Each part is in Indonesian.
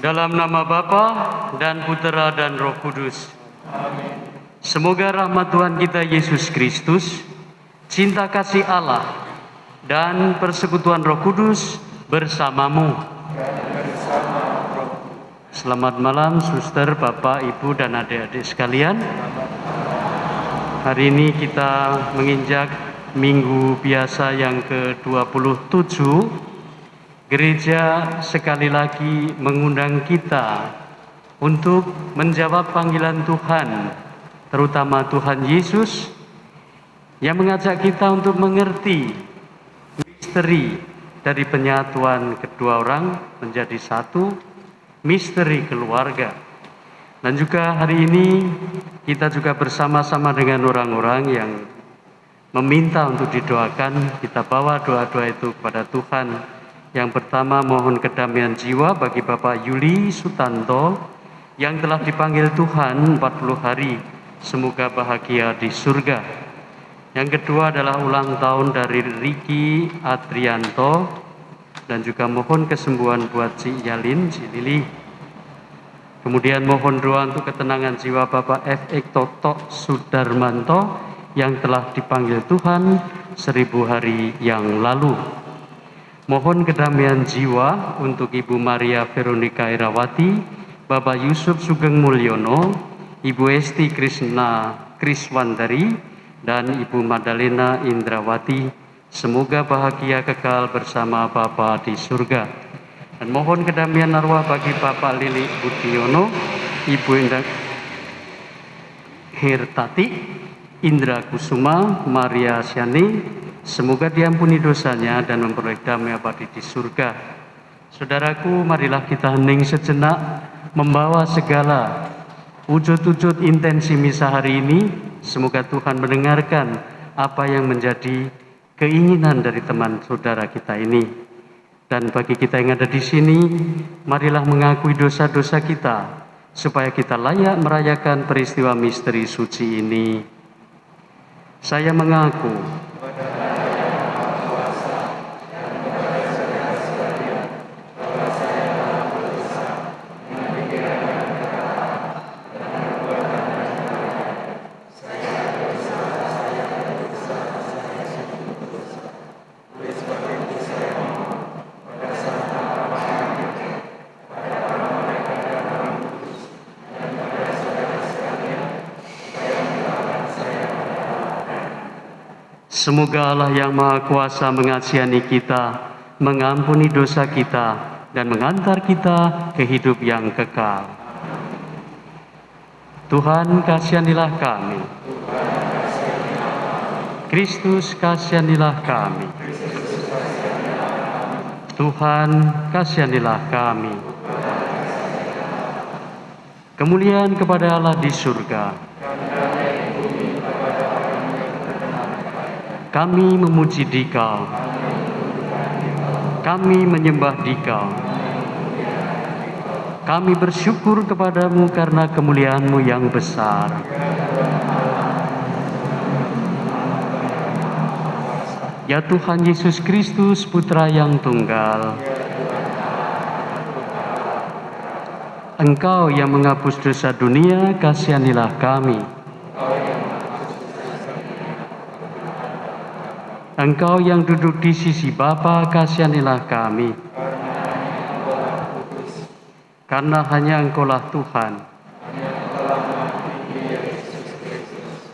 Dalam nama Bapa dan Putera dan Roh Kudus. Semoga rahmat Tuhan kita Yesus Kristus, cinta kasih Allah, dan persekutuan Roh Kudus bersamamu. Selamat malam, suster, bapak, ibu, dan adik-adik sekalian. Hari ini kita menginjak minggu biasa yang ke-27. Gereja sekali lagi mengundang kita untuk menjawab panggilan Tuhan, terutama Tuhan Yesus yang mengajak kita untuk mengerti misteri dari penyatuan kedua orang menjadi satu, misteri keluarga. Dan juga hari ini kita juga bersama-sama dengan orang-orang yang meminta untuk didoakan. Kita bawa doa-doa itu kepada Tuhan. Yang pertama, mohon kedamaian jiwa bagi Bapak Yuli Sutanto yang telah dipanggil Tuhan 40 hari. Semoga bahagia di surga. Yang kedua adalah ulang tahun dari Riki Adrianto, dan juga mohon kesembuhan buat Ci Yalin, Ci Lili. Kemudian mohon doa untuk ketenangan jiwa Bapak F. Toto Sudarmanto yang telah dipanggil Tuhan 1000 hari yang lalu. Mohon kedamaian jiwa untuk Ibu Maria Veronica Irawati, Bapak Yusuf Sugeng Mulyono, Ibu Esti Krisna Kriswandari, dan Ibu Madalena Indrawati. Semoga bahagia kekal bersama Bapa di surga. Dan mohon kedamaian arwah bagi Bapak Lili Budiono, Ibu Indah Hirtati, Indra Kusuma, Maria Syani. Semoga diampuni dosanya dan memperoleh damai abadi di surga. Saudaraku, marilah kita hening sejenak, membawa segala wujud-wujud intensi misa hari ini. Semoga Tuhan mendengarkan apa yang menjadi keinginan dari teman saudara kita ini. Dan bagi kita yang ada di sini, marilah mengakui dosa-dosa kita, supaya kita layak merayakan peristiwa misteri suci ini. Saya mengaku semoga Allah yang Maha Kuasa mengasihani kita, mengampuni dosa kita, dan mengantar kita ke hidup yang kekal. Tuhan, kasihanilah kami. Kristus, kasihanilah kami. Tuhan, kasihanilah kami. Kemuliaan kepada Allah di surga. Kami memuji Dikau, kami menyembah Dikau, kami bersyukur kepadamu karena kemuliaan-Mu yang besar. Ya Tuhan Yesus Kristus, Putra yang tunggal, Engkau yang menghapus dosa dunia, kasihanilah kami. Engkau yang duduk di sisi Bapa, kasihanilah kami. Karena hanya Engkaulah Tuhan.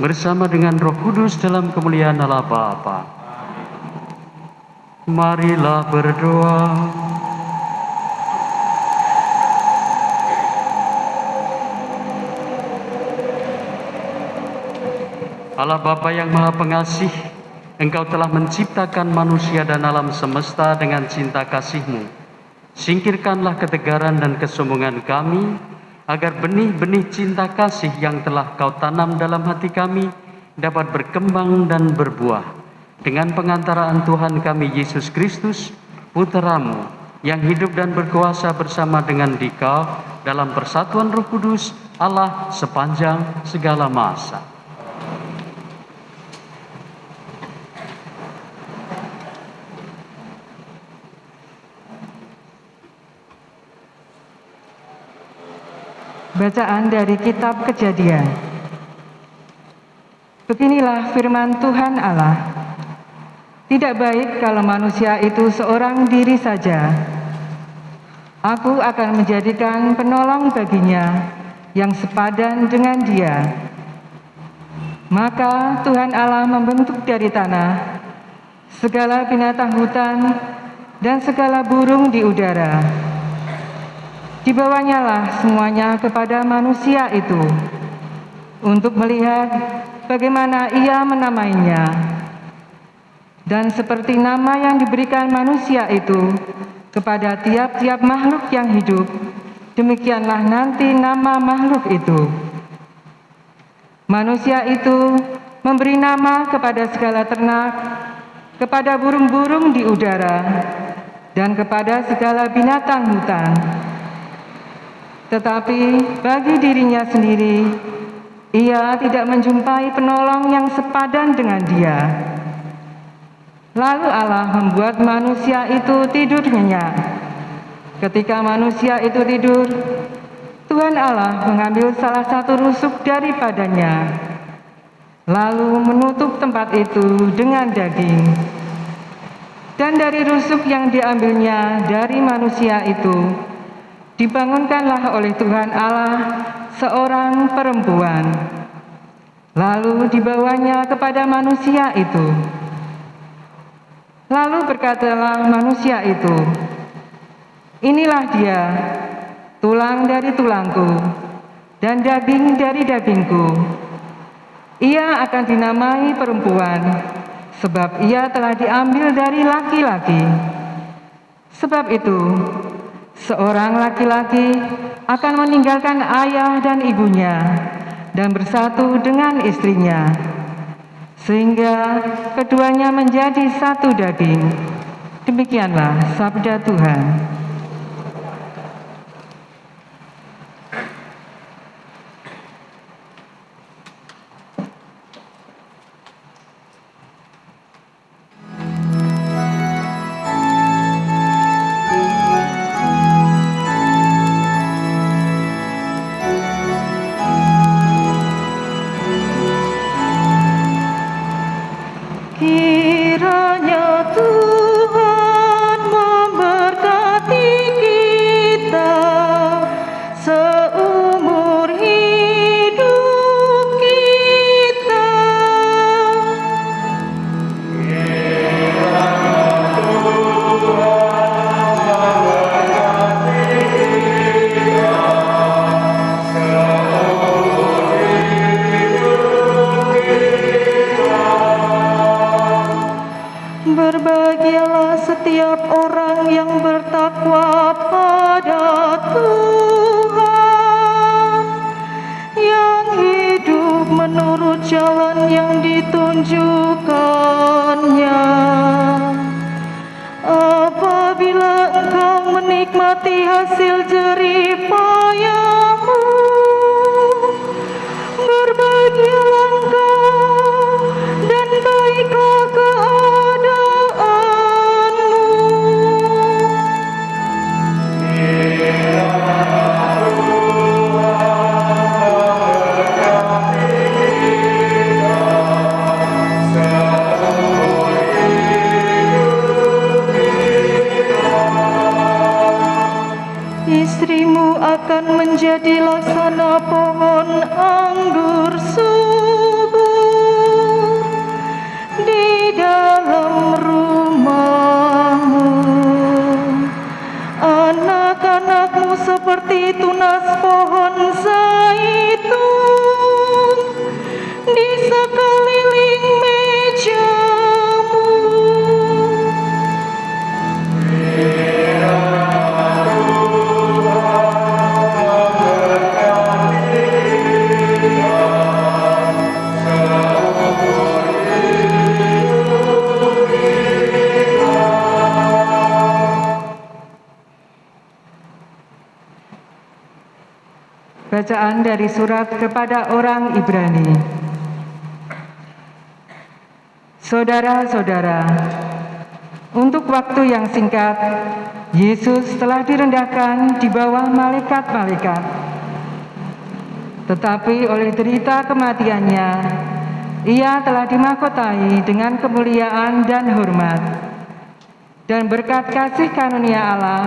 Bersama dengan Roh Kudus dalam kemuliaan Allah Bapa. Marilah berdoa. Allah Bapa yang Maha Pengasih, Engkau telah menciptakan manusia dan alam semesta dengan cinta kasih-Mu. Singkirkanlah ketegaran dan kesombongan kami, agar benih-benih cinta kasih yang telah Kau tanam dalam hati kami dapat berkembang dan berbuah. Dengan pengantaraan Tuhan kami Yesus Kristus, Putra-Mu, yang hidup dan berkuasa bersama dengan Dikau dalam persatuan Roh Kudus, Allah sepanjang segala masa. Bacaan dari Kitab Kejadian. Beginilah firman Tuhan Allah. Tidak baik kalau manusia itu seorang diri saja. Aku akan menjadikan penolong baginya yang sepadan dengan dia. Maka Tuhan Allah membentuk dari tanah segala binatang hutan dan segala burung di udara. Dibawanyalah semuanya kepada manusia itu untuk melihat bagaimana ia menamainya. Dan seperti nama yang diberikan manusia itu kepada tiap-tiap makhluk yang hidup, demikianlah nanti nama makhluk itu. Manusia itu memberi nama kepada segala ternak, kepada burung-burung di udara, dan kepada segala binatang hutan. Tetapi bagi dirinya sendiri, ia tidak menjumpai penolong yang sepadan dengan dia. Lalu Allah membuat manusia itu tidur nyenyak. Ketika manusia itu tidur, Tuhan Allah mengambil salah satu rusuk daripadanya, lalu menutup tempat itu dengan daging. Dan dari rusuk yang diambilnya dari manusia itu, dibangunkanlah oleh Tuhan Allah seorang perempuan. Lalu dibawanya kepada manusia itu. Lalu berkatalah manusia itu, inilah dia, tulang dari tulangku, dan daging dari dagingku. Ia akan dinamai perempuan, sebab ia telah diambil dari laki-laki. Sebab itu, seorang laki-laki akan meninggalkan ayah dan ibunya dan bersatu dengan istrinya, sehingga keduanya menjadi satu daging. Demikianlah sabda Tuhan. Kiranya Tuhan memberkati kita seumur hidup kita. Kiranya Tuhan memberkati kita seumur hidup kita. Berbahagialah setiap orang yang bertakwa pada Tuhan, yang hidup menurut jalan yang ditunjukkannya. Apabila engkau menikmati hasil jerih payahmu, berbahagialah engkau dan baiklah keadaanmu. Kiranya Tuhan memberkati kita seumur hidup kita. Istrimu akan menjadi laksana pohon anggur subur di dalam rumahmu. Anak-anakmu seperti tunas pohon zaitun di sekeliling mejamu. Bacaan dari surat kepada orang Ibrani. Saudara-saudara, untuk waktu yang singkat, Yesus telah direndahkan di bawah malaikat-malaikat. Tetapi oleh derita kematiannya, ia telah dimahkotai dengan kemuliaan dan hormat. Dan berkat kasih karunia Allah,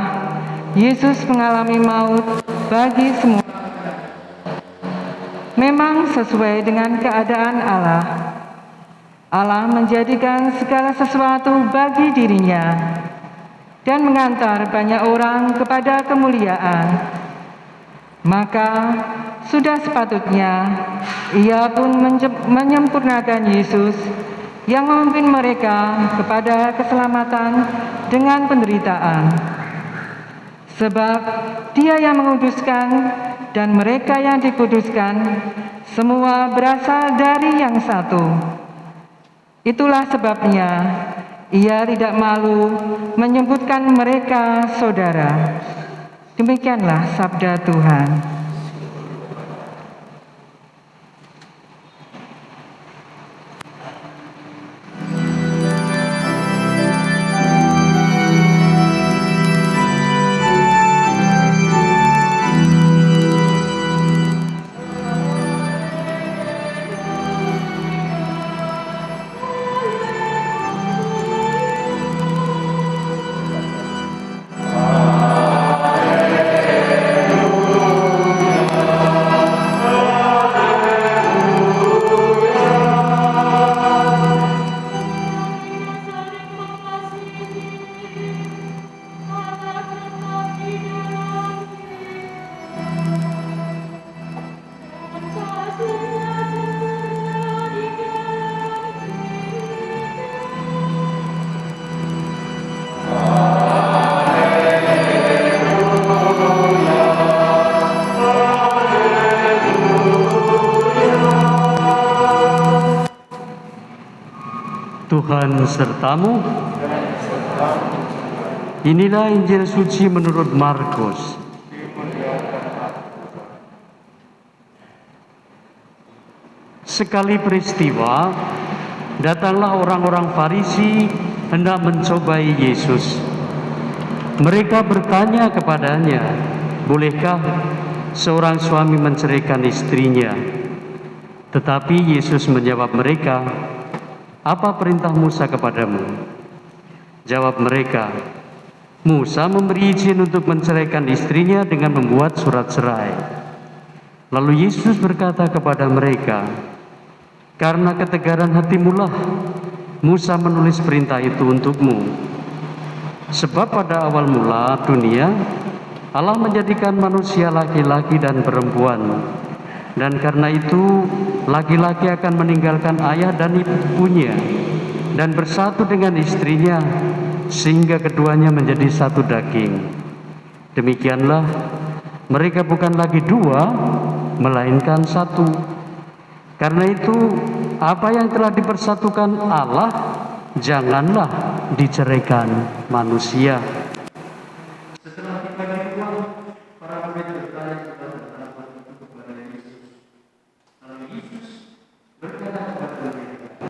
Yesus mengalami maut bagi semua. Memang sesuai dengan keadaan Allah. Allah menjadikan segala sesuatu bagi dirinya dan mengantar banyak orang kepada kemuliaan. Maka sudah sepatutnya ia pun menyempurnakan Yesus yang memimpin mereka kepada keselamatan dengan penderitaan. Sebab Dia yang menguduskan dan mereka yang dikuduskan semua berasal dari yang satu. Itulah sebabnya ia tidak malu menyebutkan mereka saudara. Demikianlah sabda Tuhan. Tuhan sertamu. Inilah Injil suci menurut Markus. Sekali peristiwa, datanglah orang-orang Farisi hendak mencobai Yesus. Mereka bertanya kepadanya, "Bolehkah seorang suami menceraikan istrinya?" Tetapi Yesus menjawab mereka, "Apa perintah Musa kepadamu?" Jawab mereka, "Musa memberi izin untuk menceraikan istrinya dengan membuat surat cerai." Lalu Yesus berkata kepada mereka, "Karena ketegaran hatimulah Musa menulis perintah itu untukmu. Sebab pada awal mula dunia, Allah menjadikan manusia laki-laki dan perempuan. Dan karena itu, laki-laki akan meninggalkan ayah dan ibunya dan bersatu dengan istrinya, sehingga keduanya menjadi satu daging. Demikianlah, mereka bukan lagi dua, melainkan satu. Karena itu, apa yang telah dipersatukan Allah, janganlah diceraikan manusia." Setelah dibagi uang, para murid bertanya kepada anak-anak itu kepada Yesus. Lalu Yesus berkata kepada mereka,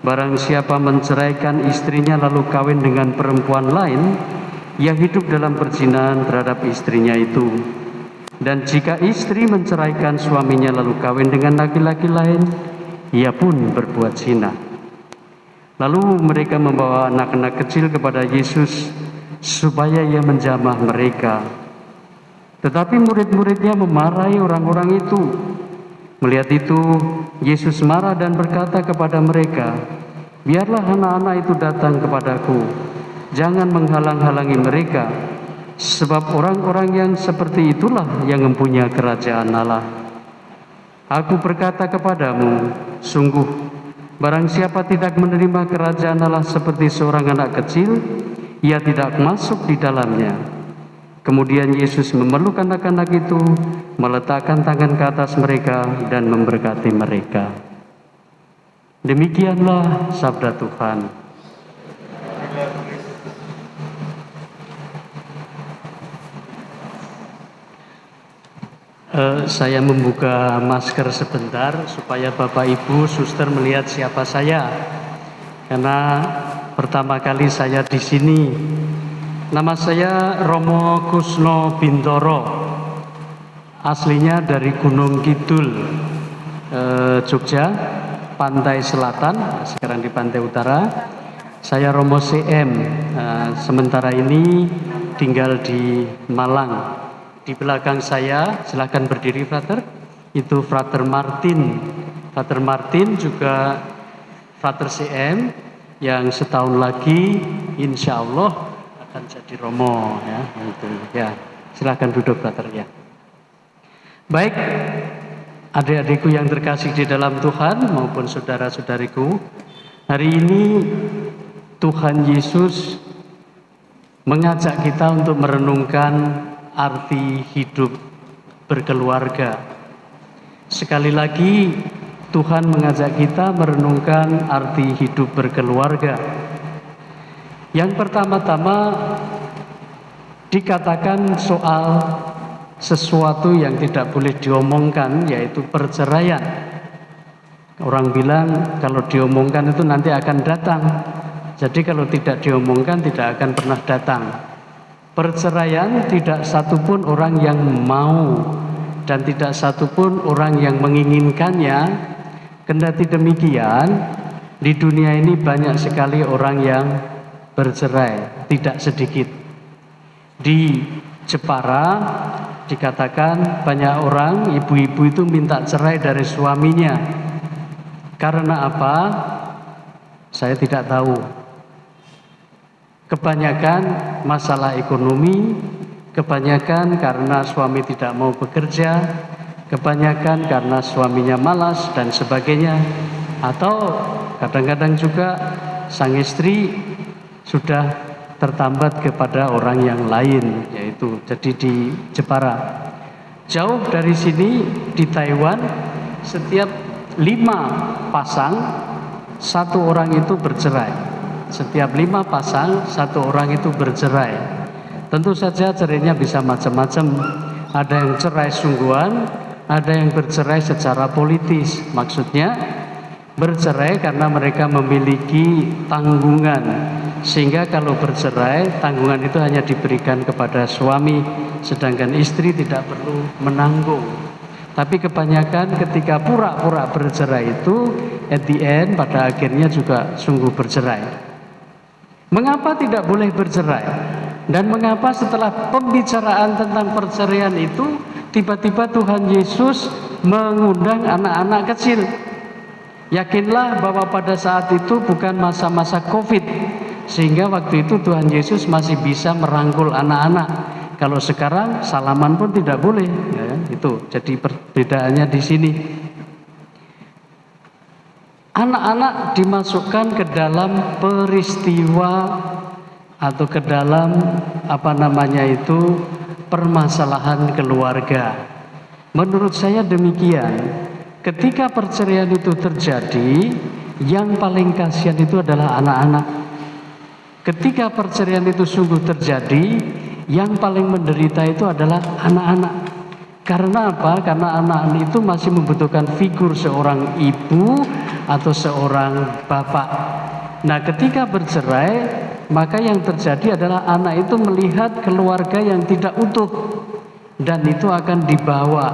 "Barang siapa menceraikan istrinya lalu kawin dengan perempuan lain, ia hidup dalam perzinahan terhadap istrinya itu. Dan jika istri menceraikan suaminya lalu kawin dengan laki-laki lain, ia pun berbuat zina." Lalu mereka membawa anak-anak kecil kepada Yesus supaya ia menjamah mereka. Tetapi murid-muridnya memarahi orang-orang itu. Melihat itu, Yesus marah dan berkata kepada mereka, "Biarlah anak-anak itu datang kepadaku, jangan menghalang-halangi mereka, sebab orang-orang yang seperti itulah yang mempunyai kerajaan Allah. Aku berkata kepadamu, sungguh, barang siapa tidak menerima kerajaan Allah seperti seorang anak kecil, ia tidak masuk di dalamnya." Kemudian Yesus memeluk anak-anak itu, meletakkan tangan ke atas mereka dan memberkati mereka. Demikianlah sabda Tuhan. Saya membuka masker sebentar supaya Bapak Ibu suster melihat siapa saya, karena pertama kali saya di sini. Nama saya Romo Kusno Bintoro. aslinya dari Gunung Kidul, Jogja, pantai selatan, sekarang di pantai utara. Saya Romo CM, sementara ini tinggal di Malang. Di belakang saya, silakan berdiri Frater, itu Frater Martin. Frater Martin juga Frater CM yang setahun lagi insya Allah akan jadi Romo, ya. Itu ya, silakan duduk Frater ya. Baik, adik-adikku yang terkasih di dalam Tuhan maupun saudara-saudariku, hari ini Tuhan Yesus mengajak kita untuk merenungkan arti hidup berkeluarga. Sekali lagi Tuhan mengajak kita merenungkan arti hidup berkeluarga. Yang pertama-tama dikatakan soal sesuatu yang tidak boleh diomongkan, yaitu perceraian. Orang bilang kalau diomongkan itu nanti akan datang. Jadi kalau tidak diomongkan tidak akan pernah datang. Perceraian tidak satupun orang yang mau dan tidak satupun orang yang menginginkannya. Kendati demikian, di dunia ini banyak sekali orang yang bercerai, tidak sedikit. Di Jepara dikatakan banyak orang, ibu-ibu itu minta cerai dari suaminya. Karena apa? Saya tidak tahu. Kebanyakan masalah ekonomi, kebanyakan karena suami tidak mau bekerja, kebanyakan karena suaminya malas dan sebagainya. Atau kadang-kadang juga sang istri sudah tertambat kepada orang yang lain, yaitu jadi di Jepara. Jauh dari sini di Taiwan, setiap 5 pasang 1 orang itu bercerai. Setiap 5 pasang 1 orang itu bercerai. Tentu saja cerainya bisa macam-macam. Ada yang cerai sungguhan, ada yang bercerai secara politis. Maksudnya bercerai karena mereka memiliki tanggungan, sehingga kalau bercerai tanggungan itu hanya diberikan kepada suami, sedangkan istri tidak perlu menanggung. Tapi kebanyakan ketika pura-pura bercerai itu at the end pada akhirnya juga sungguh bercerai. Mengapa tidak boleh bercerai? Dan mengapa setelah pembicaraan tentang perceraian itu tiba-tiba Tuhan Yesus mengundang anak-anak kecil? Yakinlah bahwa pada saat itu bukan masa-masa COVID, sehingga waktu itu Tuhan Yesus masih bisa merangkul anak-anak. Kalau sekarang salaman pun tidak boleh, ya, itu jadi perbedaannya di sini. Anak-anak dimasukkan ke dalam peristiwa atau ke dalam permasalahan keluarga. Menurut saya demikian. Ketika perceraian itu terjadi, yang paling kasihan itu adalah anak-anak. Ketika perceraian itu sungguh terjadi, yang paling menderita itu adalah anak-anak. Karena apa? Karena anak-anak itu masih membutuhkan figur seorang ibu atau seorang bapak. Nah, ketika bercerai, maka yang terjadi adalah anak itu melihat keluarga yang tidak utuh, dan itu akan dibawa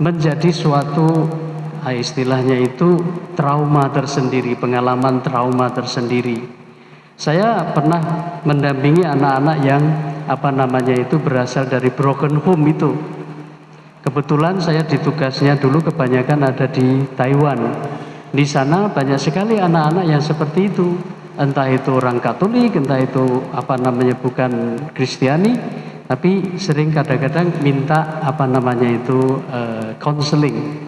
menjadi suatu istilahnya itu trauma tersendiri, pengalaman trauma tersendiri. Saya pernah mendampingi anak-anak yang berasal dari broken home itu. Kebetulan saya ditugasnya dulu kebanyakan ada di Taiwan. Di sana banyak sekali anak-anak yang seperti itu. Entah itu orang Katolik, entah itu bukan Kristiani, tapi sering kadang-kadang minta counseling.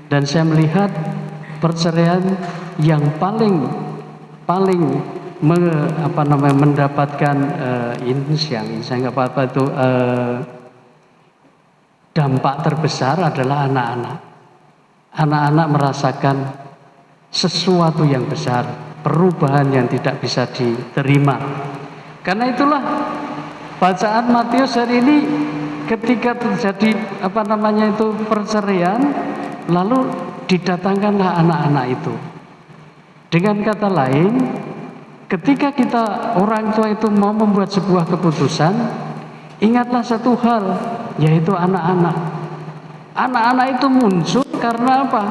Dan saya melihat perceraian yang paling mendapatkan dampak terbesar adalah anak-anak. Anak-anak merasakan sesuatu yang besar, perubahan yang tidak bisa diterima. Karena itulah bacaan Matius hari ini, ketika terjadi perceraian, lalu didatangkanlah anak-anak itu. Dengan kata lain, ketika kita orang tua itu mau membuat sebuah keputusan, ingatlah satu hal, yaitu anak-anak. Anak-anak itu muncul karena apa?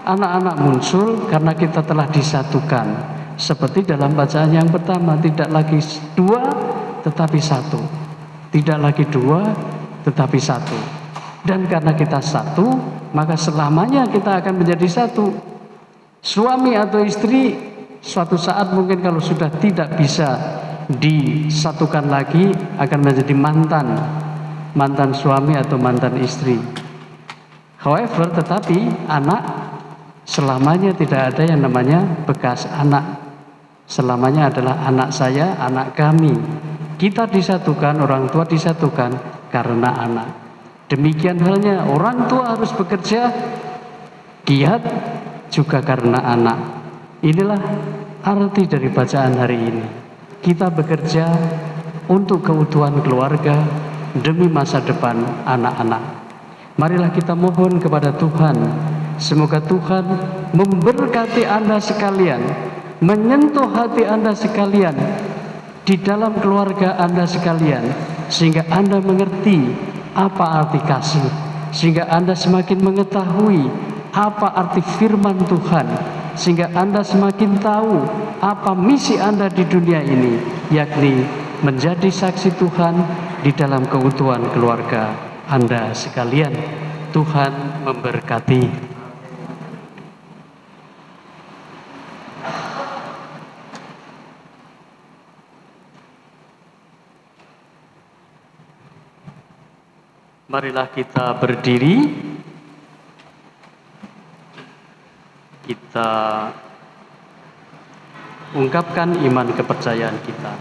Anak-anak muncul karena kita telah disatukan. Seperti dalam bacaan yang pertama, tidak lagi dua tetapi satu. Tidak lagi dua tetapi satu. Dan karena kita satu, maka selamanya kita akan menjadi satu. Suami atau istri suatu saat mungkin kalau sudah tidak bisa disatukan lagi akan menjadi mantan suami atau mantan istri. However, tetapi anak selamanya tidak ada yang namanya bekas anak. Selamanya adalah anak saya, anak kami. Kita disatukan, orang tua disatukan karena anak. Demikian halnya orang tua harus bekerja giat juga karena anak. Inilah arti dari bacaan hari ini. Kita bekerja untuk keutuhan keluarga demi masa depan anak-anak. Marilah kita mohon kepada Tuhan, semoga Tuhan memberkati Anda sekalian, menyentuh hati Anda sekalian, di dalam keluarga Anda sekalian, sehingga Anda mengerti apa arti kasih, sehingga Anda semakin mengetahui apa arti firman Tuhan, sehingga Anda semakin tahu apa misi Anda di dunia ini, yakni menjadi saksi Tuhan di dalam keutuhan keluarga Anda sekalian. Tuhan memberkati. Marilah kita berdiri. Kita ungkapkan iman kepercayaan kita.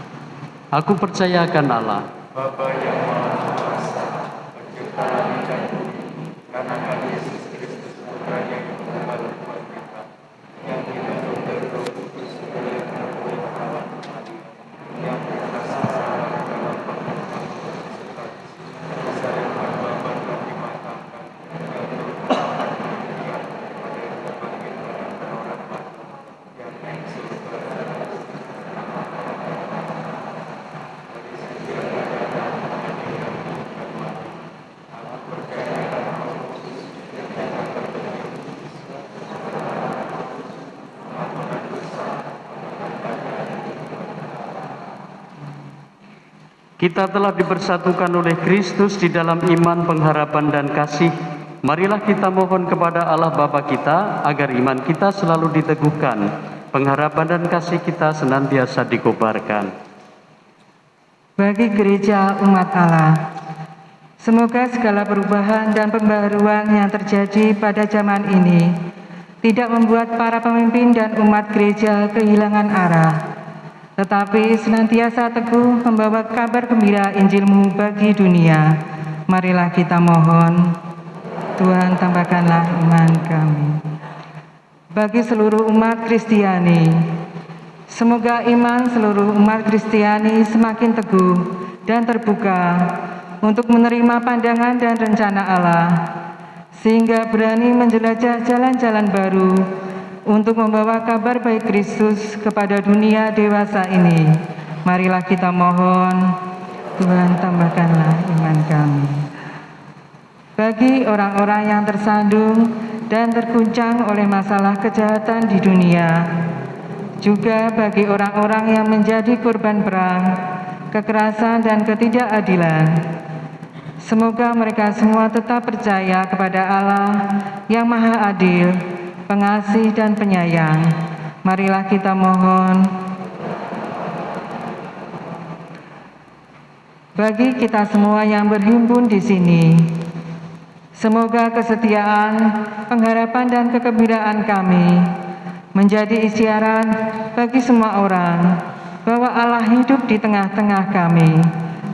Aku percaya akan Allah, Bapa yang Maha Kuasa, pencipta langit dan bumi, karena akan Yesus Kristus putranya yang tunggal buat kita, yang dikandung dari Roh Kudus oleh oleh Allah Maria, yang berkasih salah dalam pengorbanan serta disayangkan Bapa dan dimatangkan, yang berkata kemudian pada kebangkitan dari orang mati, yang naik surga kita telah dipersatukan oleh Kristus di dalam iman, pengharapan, dan kasih. Marilah kita mohon kepada Allah Bapa kita agar iman kita selalu diteguhkan, pengharapan dan kasih kita senantiasa dikobarkan. Bagi gereja umat Allah, semoga segala perubahan dan pembaruan yang terjadi pada zaman ini tidak membuat para pemimpin dan umat gereja kehilangan arah, tetapi senantiasa teguh membawa kabar gembira Injil-Mu bagi dunia. Marilah kita mohon, Tuhan tambahkanlah iman kami. Bagi seluruh umat Kristiani, semoga iman seluruh umat Kristiani semakin teguh dan terbuka untuk menerima pandangan dan rencana Allah, sehingga berani menjelajah jalan-jalan baru untuk membawa kabar baik Kristus kepada dunia dewasa ini. Marilah kita mohon, Tuhan tambahkanlah iman kami. Bagi orang-orang yang tersandung dan terguncang oleh masalah kejahatan di dunia, juga bagi orang-orang yang menjadi korban perang, kekerasan dan ketidakadilan, semoga mereka semua tetap percaya kepada Allah yang Maha Adil, pengasih dan penyayang. Marilah kita mohon. Bagi kita semua yang berhimpun di sini, semoga kesetiaan, pengharapan dan kegembiraan kami menjadi isyarat bagi semua orang bahwa Allah hidup di tengah-tengah kami.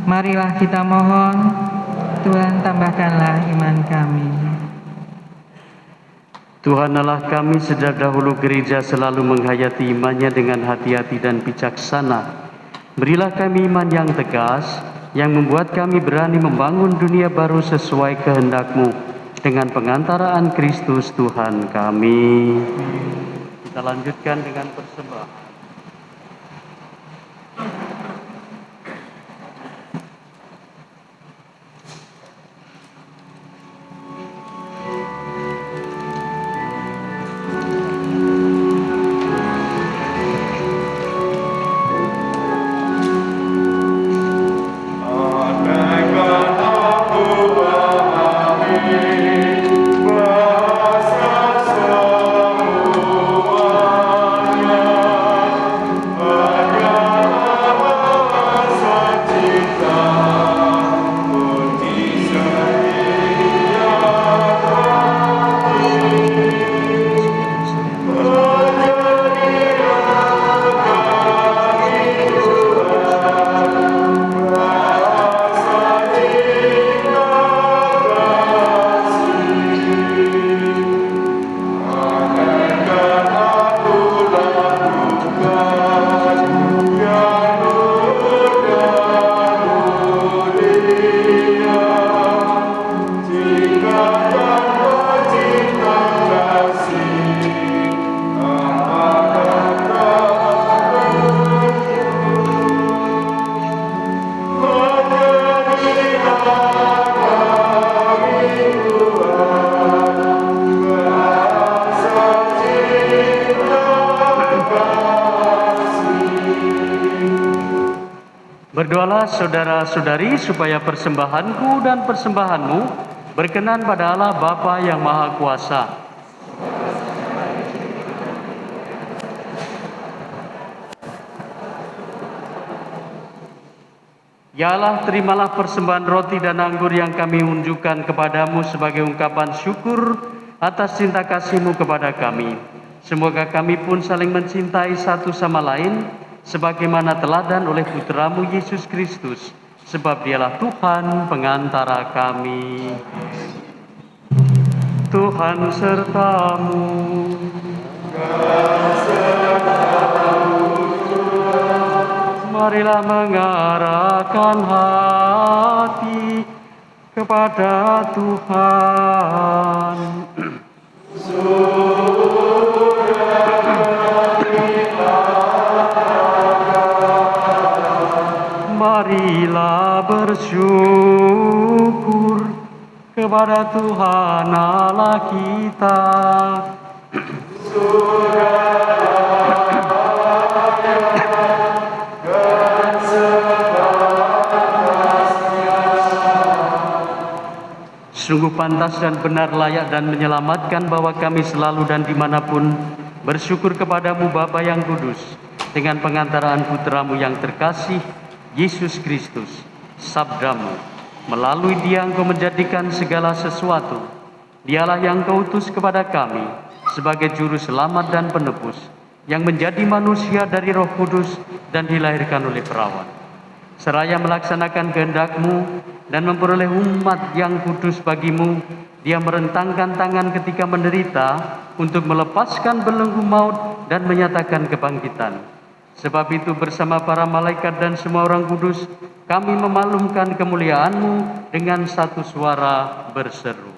Marilah kita mohon, Tuhan tambahkanlah iman kami. Tuhan Allah kami, sejak dahulu gereja selalu menghayati imannya dengan hati-hati dan bijaksana. Berilah kami iman yang tegas, yang membuat kami berani membangun dunia baru sesuai kehendak-Mu dengan pengantaraan Kristus Tuhan kami. Kita lanjutkan dengan persembahan. Berdoalah saudara-saudari supaya persembahanku dan persembahanmu berkenan pada Allah Bapa yang Maha Kuasa. Ya Allah, terimalah persembahan roti dan anggur yang kami unjukkan kepadamu sebagai ungkapan syukur atas cinta kasih-Mu kepada kami. Semoga kami pun saling mencintai satu sama lain, sebagaimana teladan oleh Putra-Mu Yesus Kristus, sebab Dialah Tuhan pengantara kami. Tuhan sertamu. Marilah mengarahkan hati kepada Tuhan. Marilah bersyukur kepada Tuhan Allah kita. Sungguh pantas dan benar, layak dan menyelamatkan bahwa kami selalu dan dimanapun bersyukur kepadamu Bapa yang kudus, dengan pengantaraan Putra-Mu yang terkasih, Yesus Kristus, Sabda-Mu. Melalui Dia Engkau menjadikan segala sesuatu. Dialah yang Engkau utus kepada kami sebagai juru selamat dan penebus, yang menjadi manusia dari Roh Kudus dan dilahirkan oleh perawan. Seraya melaksanakan kehendak-Mu dan memperoleh umat yang kudus bagi-Mu, Dia merentangkan tangan ketika menderita untuk melepaskan belenggu maut dan menyatakan kebangkitan. Sebab itu bersama para malaikat dan semua orang kudus, kami memaklumkan kemuliaan-Mu dengan satu suara berseru.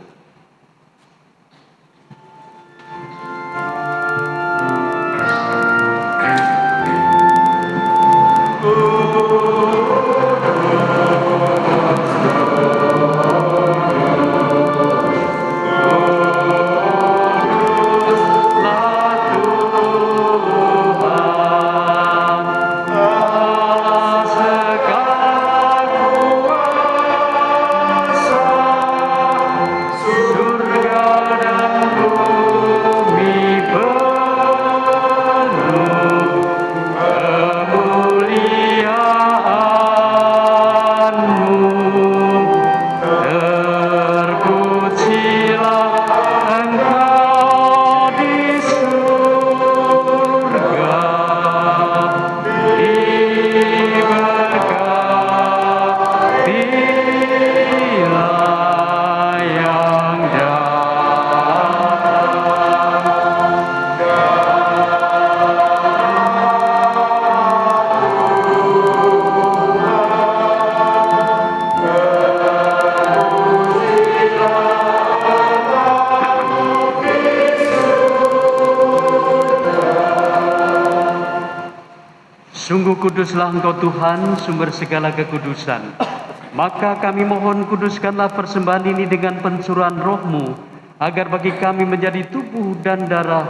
Sungguh kuduslah Engkau Tuhan, sumber segala kekudusan. Maka kami mohon, kuduskanlah persembahan ini dengan pencurahan Roh-Mu, agar bagi kami menjadi tubuh dan darah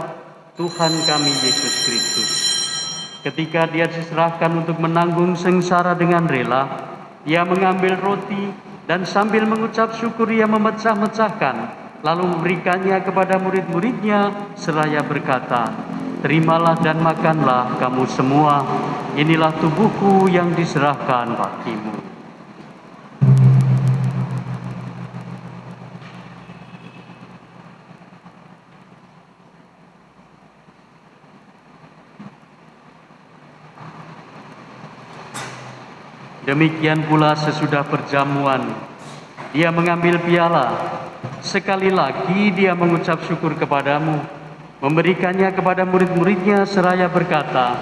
Tuhan kami Yesus Kristus. Ketika Dia diserahkan untuk menanggung sengsara dengan rela, Ia mengambil roti dan sambil mengucap syukur Ia memecah-mecahkan, lalu memberikannya kepada murid-muridnya seraya berkata, "Terimalah dan makanlah kamu semua, inilah tubuhku yang diserahkan bagimu." Demikian pula sesudah perjamuan, Dia mengambil piala. Sekali lagi Dia mengucap syukur kepadamu, memberikannya kepada murid-muridnya seraya berkata,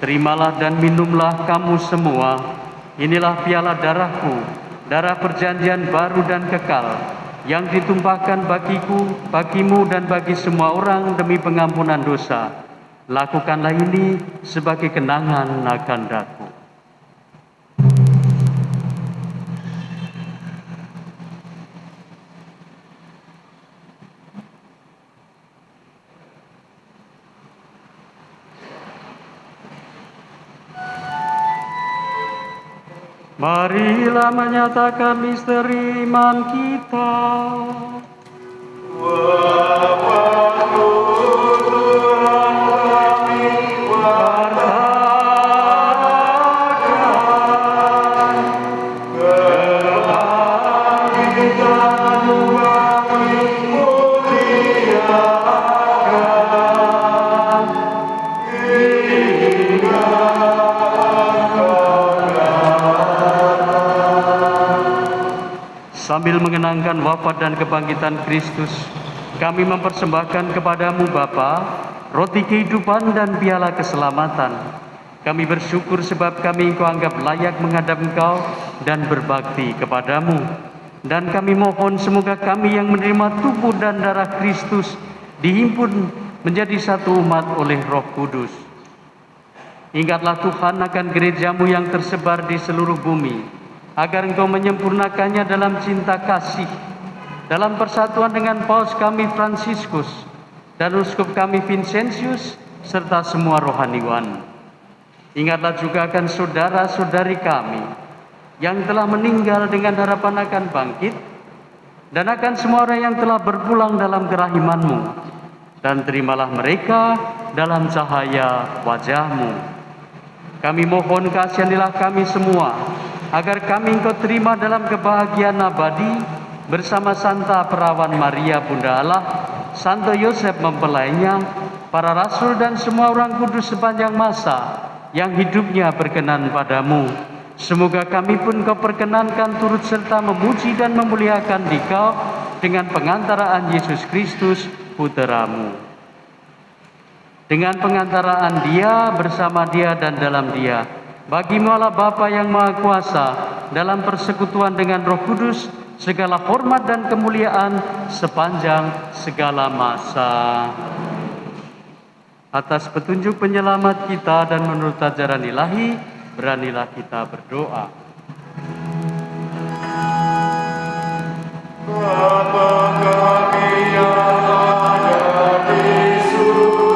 "Terimalah dan minumlah kamu semua, inilah piala darahku, darah perjanjian baru dan kekal, yang ditumpahkan bagimu dan bagi semua orang demi pengampunan dosa. Lakukanlah ini sebagai kenangan akan aku." Marilah menyatakan misteri iman kita. Sambil mengenangkan wafat dan kebangkitan Kristus, kami mempersembahkan kepadamu Bapa, roti kehidupan dan piala keselamatan. Kami bersyukur sebab kami Engkau anggap layak menghadap Engkau dan berbakti kepadamu. Dan kami mohon semoga kami yang menerima tubuh dan darah Kristus dihimpun menjadi satu umat oleh Roh Kudus. Ingatlah Tuhan akan gerejamu yang tersebar di seluruh bumi, agar Engkau menyempurnakannya dalam cinta kasih, dalam persatuan dengan Paus kami Fransiskus dan Uskup kami Vincentius, serta semua rohaniwan. Ingatlah juga akan saudara-saudari kami yang telah meninggal dengan harapan akan bangkit, dan akan semua orang yang telah berpulang dalam kerahiman-Mu, dan terimalah mereka dalam cahaya wajah-Mu. Kami mohon kasihanilah kami semua, agar kami Engkau terima dalam kebahagiaan abadi bersama Santa Perawan Maria Bunda Allah, Santo Yosef mempelainya, para rasul dan semua orang kudus sepanjang masa yang hidupnya berkenan padamu. Semoga kami pun Kau perkenankan turut serta memuji dan memuliakan Dikau dengan pengantaraan Yesus Kristus Putra-Mu. Dengan pengantaraan Dia, bersama Dia dan dalam Dia, bagi-Mu Allah Bapa yang Maha Kuasa, dalam persekutuan dengan Roh Kudus, segala hormat dan kemuliaan sepanjang segala masa. Atas petunjuk penyelamat kita dan menurut ajaran ilahi, beranilah kita berdoa. Bapa kami yang ada di surga,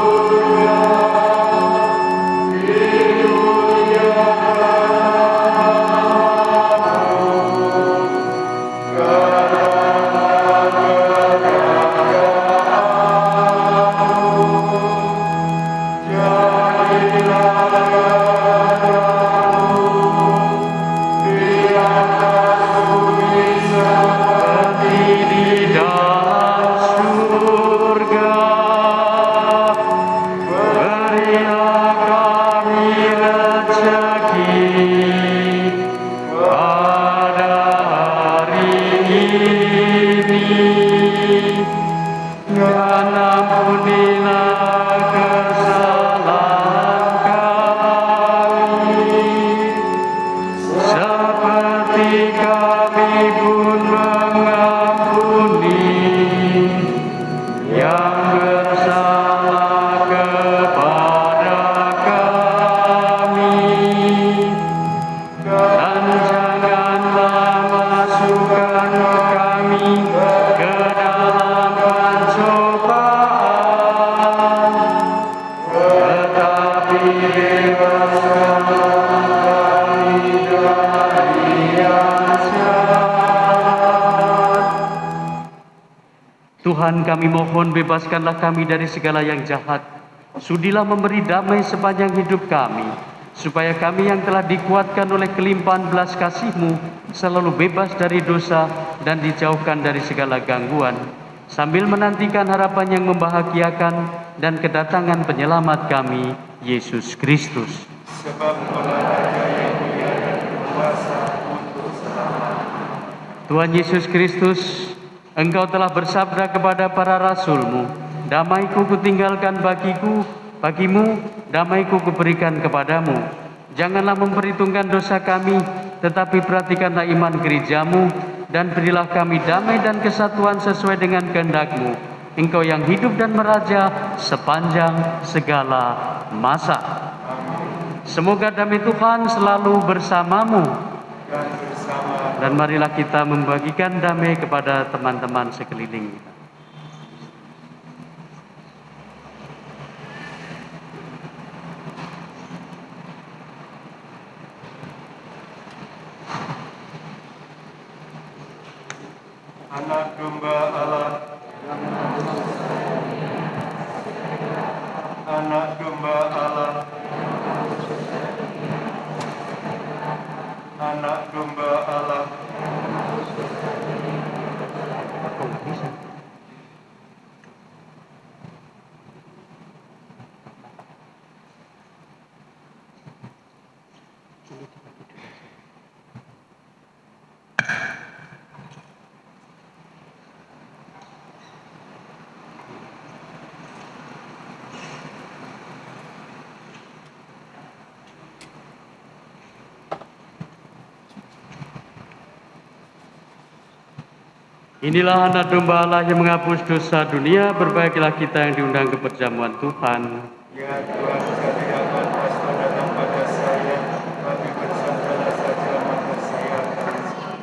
Tuhan, kami mohon bebaskanlah kami dari segala yang jahat. Sudilah memberi damai sepanjang hidup kami, supaya kami yang telah dikuatkan oleh kelimpahan belas kasih-Mu selalu bebas dari dosa dan dijauhkan dari segala gangguan, sambil menantikan harapan yang membahagiakan dan kedatangan penyelamat kami, Yesus Kristus. sebab Engkaulah Raja yang mulia dan berkuasa untuk selamanya. Tuhan Yesus Kristus, Engkau telah bersabda kepada para rasul-Mu, damai-Ku kutinggalkan bagimu, damai-Ku kuberikan kepadamu. Janganlah memperhitungkan dosa kami, tetapi perhatikanlah iman gereja-Mu, dan berilah kami damai dan kesatuan sesuai dengan kehendak-Mu. Engkau yang hidup dan meraja sepanjang segala masa. Semoga damai Tuhan selalu bersamamu. Dan marilah kita membagikan damai kepada teman-teman sekeliling kita. Anak domba Allah, Anak domba Allah, Anak domba Allah. Kok nggak bisa? Inilah anak domba Allah yang menghapus dosa dunia. Berbahagialah kita yang diundang ke perjamuan Tuhan. Ya Tuhan, saya tidak akan pasti datang pada saya, tapi bersabdalah saja maka saya akan sembuh.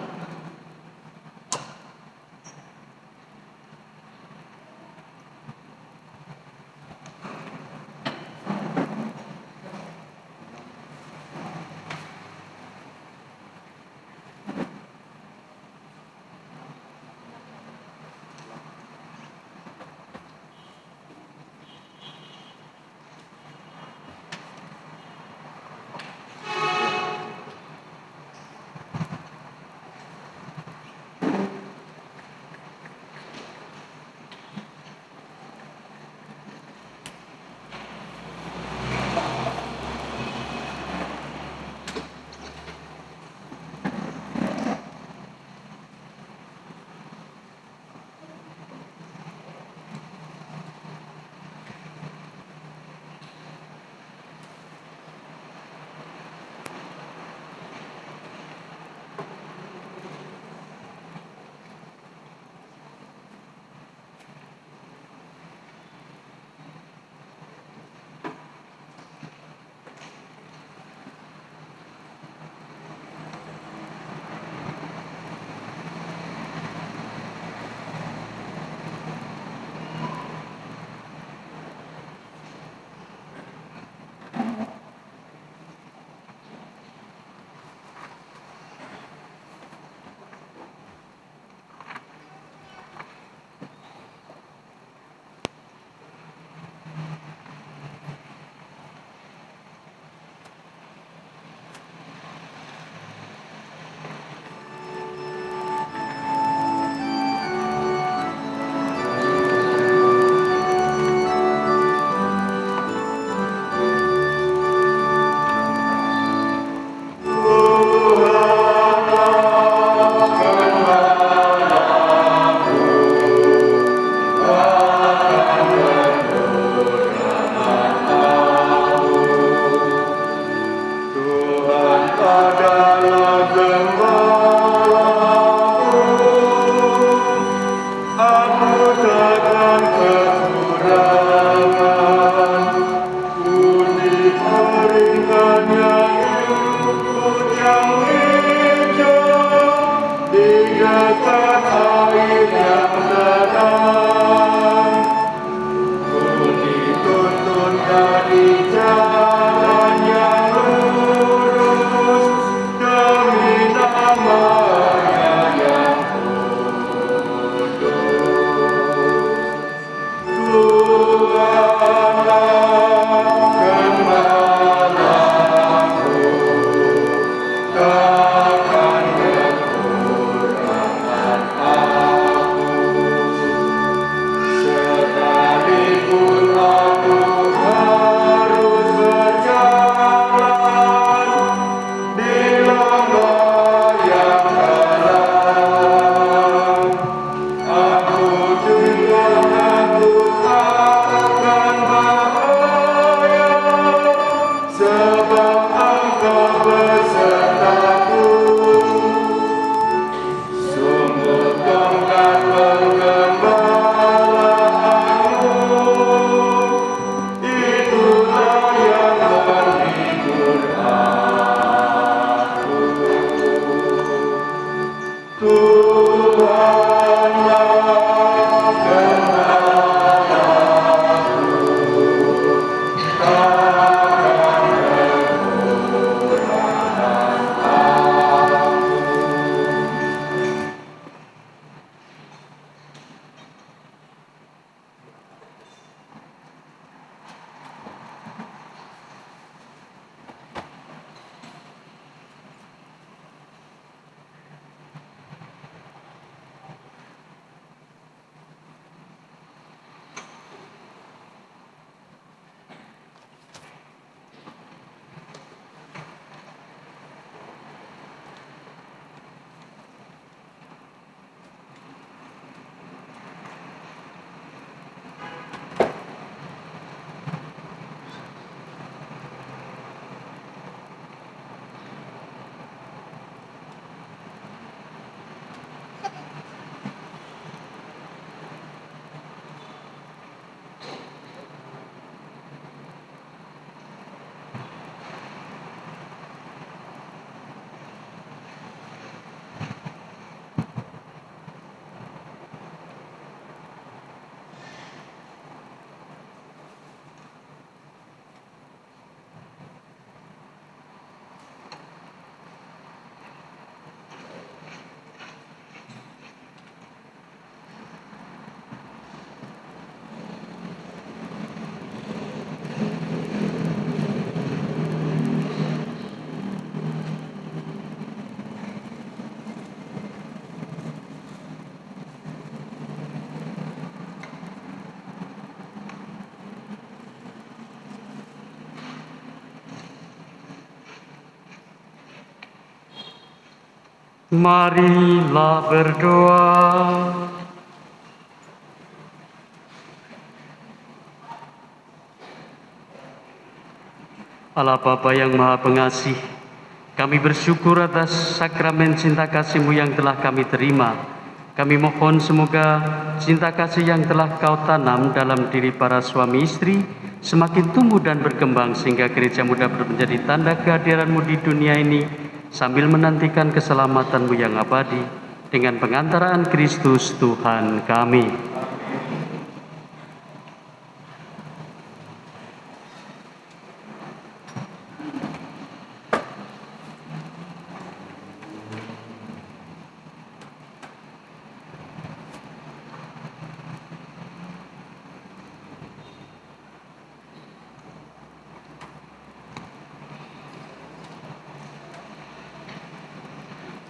Marilah berdoa. Allah Bapa yang Maha Pengasih, kami bersyukur atas sakramen cinta kasih-Mu yang telah kami terima. Kami mohon semoga cinta kasih yang telah Kau tanam dalam diri para suami istri semakin tumbuh dan berkembang sehingga gereja-Mu dapat menjadi tanda kehadiran-Mu di dunia ini sambil menantikan keselamatan-Mu yang abadi dengan pengantaraan Kristus Tuhan kami.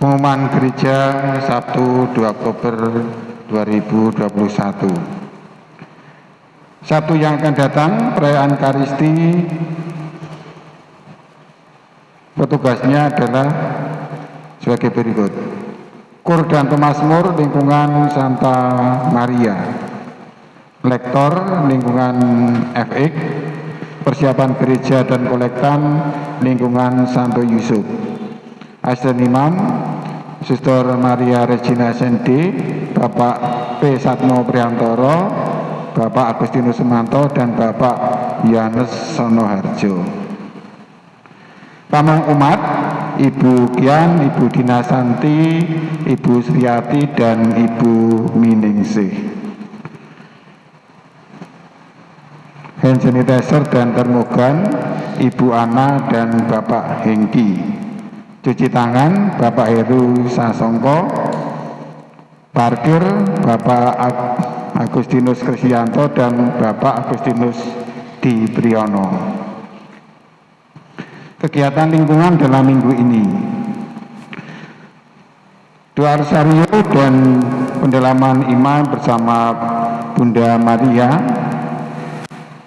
Pengumuman Gereja Sabtu 2 Oktober 2021. Sabtu yang akan datang, perayaan Karisti, petugasnya adalah sebagai berikut. Kur dan Pemazmur lingkungan Santa Maria, lektor lingkungan FX, persiapan gereja dan kolektan lingkungan Santo Yusuf, asisten imam Suster Maria Regina Sendi, Bapak P. Satno Priantoro, Bapak Agustinus Sumanto, dan Bapak Yohanes Sonoharjo. Pamong umat, Ibu Kian, Ibu Dina Santi, Ibu Sriati, dan Ibu Miningsih. Hand sanitizer dan termogan, Ibu Ana dan Bapak Hengki. Cuci tangan, Bapak Heru Sasongko. Parkir, Bapak Agustinus Krisyanto dan Bapak Agustinus Di Priyono. Kegiatan lingkungan dalam minggu ini: doa rosario dan pendalaman iman bersama Bunda Maria.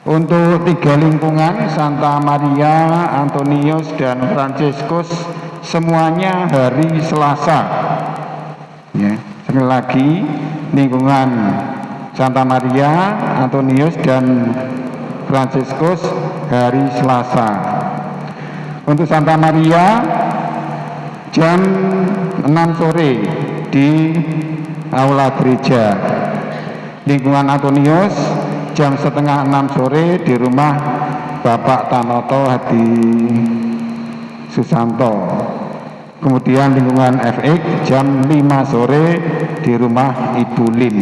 Untuk 3 lingkungan, Santa Maria, Antonius, dan Fransiskus, semuanya hari Selasa. Ya, sekali lagi, lingkungan Santa Maria, Antonius, dan Fransiskus hari Selasa. Untuk Santa Maria, jam 6 sore di aula gereja. Lingkungan Antonius, jam setengah 6 sore di rumah Bapak Tanoto Hadi Susanto. Kemudian lingkungan FX jam 5 sore di rumah Ibu Lin.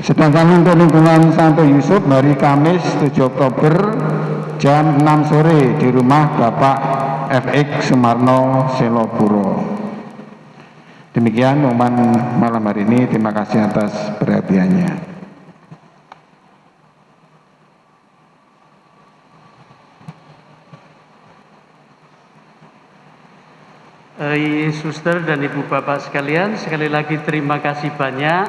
Sedangkan untuk lingkungan Santo Yusuf hari Kamis 7 Oktober jam 6 sore di rumah Bapak FX Sumarno Selopuro. Demikian pengumuman malam hari ini. Terima kasih atas perhatiannya. Suster dan Ibu Bapak sekalian, sekali lagi terima kasih banyak.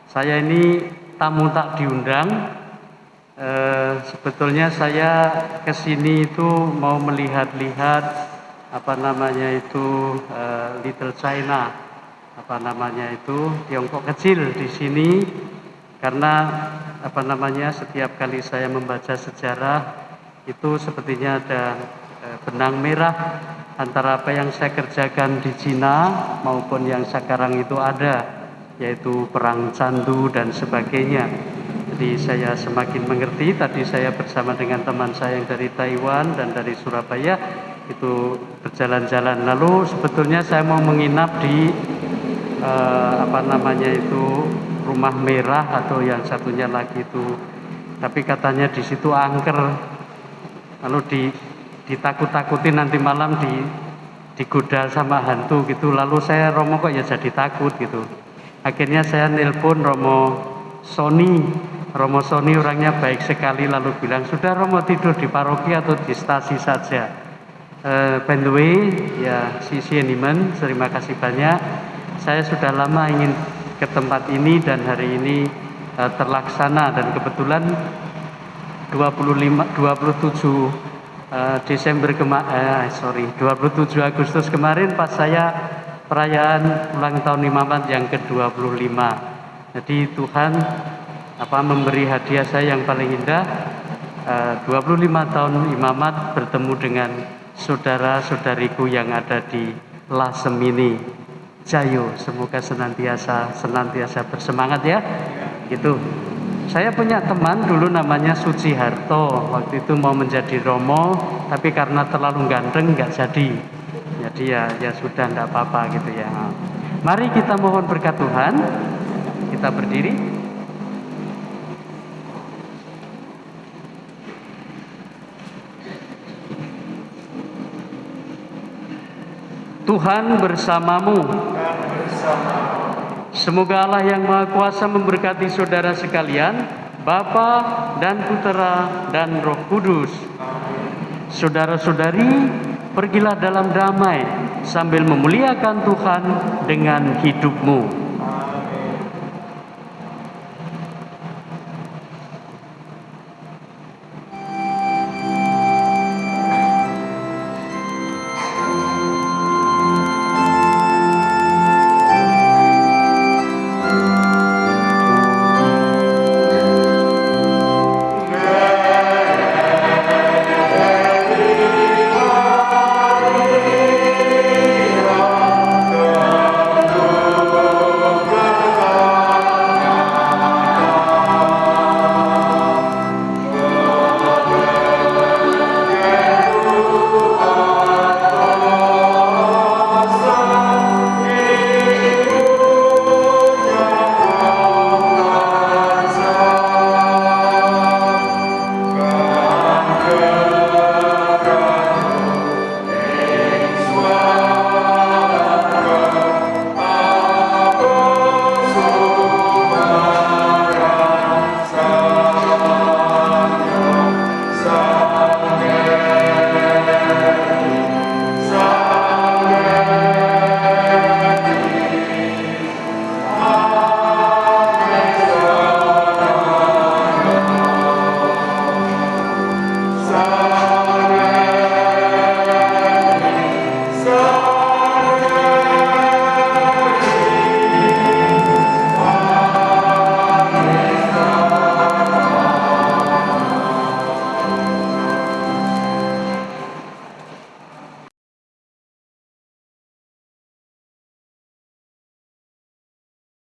Saya ini tamu tak diundang. Sebetulnya saya kesini itu mau melihat-lihat Little China, Tiongkok kecil di sini, karena setiap kali saya membaca sejarah itu sepertinya ada benang merah antara apa yang saya kerjakan di Cina maupun yang sekarang itu ada, yaitu perang candu dan sebagainya. Jadi saya semakin mengerti. Tadi saya bersama dengan teman saya yang dari Taiwan dan dari Surabaya itu berjalan-jalan. Lalu sebetulnya saya mau menginap di Rumah Merah atau yang satunya lagi itu, tapi katanya di situ angker. Lalu ditakut-takutin nanti malam digoda sama hantu gitu. Lalu saya Romo kok ya jadi takut gitu. Akhirnya saya nelpon Romo Sony orangnya baik sekali, lalu bilang, sudah Romo tidur di paroki atau di stasi saja. By the way, ya Sisi Eniman, terima kasih banyak. Saya sudah lama ingin ke tempat ini dan hari ini terlaksana, dan kebetulan 27 27 Agustus kemarin pas saya perayaan ulang tahun Imamat yang ke-25. Jadi Tuhan memberi hadiah saya yang paling indah, 25 tahun Imamat bertemu dengan saudara-saudariku yang ada di Lasemini. Jayo, semoga senantiasa bersemangat ya. Gitu. Saya punya teman dulu namanya Suci Harto. Waktu itu mau menjadi Romo, tapi karena terlalu ganteng nggak jadi. Jadi ya sudah nggak apa-apa gitu ya. Mari kita mohon berkat Tuhan. Kita berdiri. Tuhan bersamamu. Semoga Allah yang Maha Kuasa memberkati saudara sekalian, Bapa dan Putera dan Roh Kudus. Saudara-saudari, pergilah dalam damai sambil memuliakan Tuhan dengan hidupmu.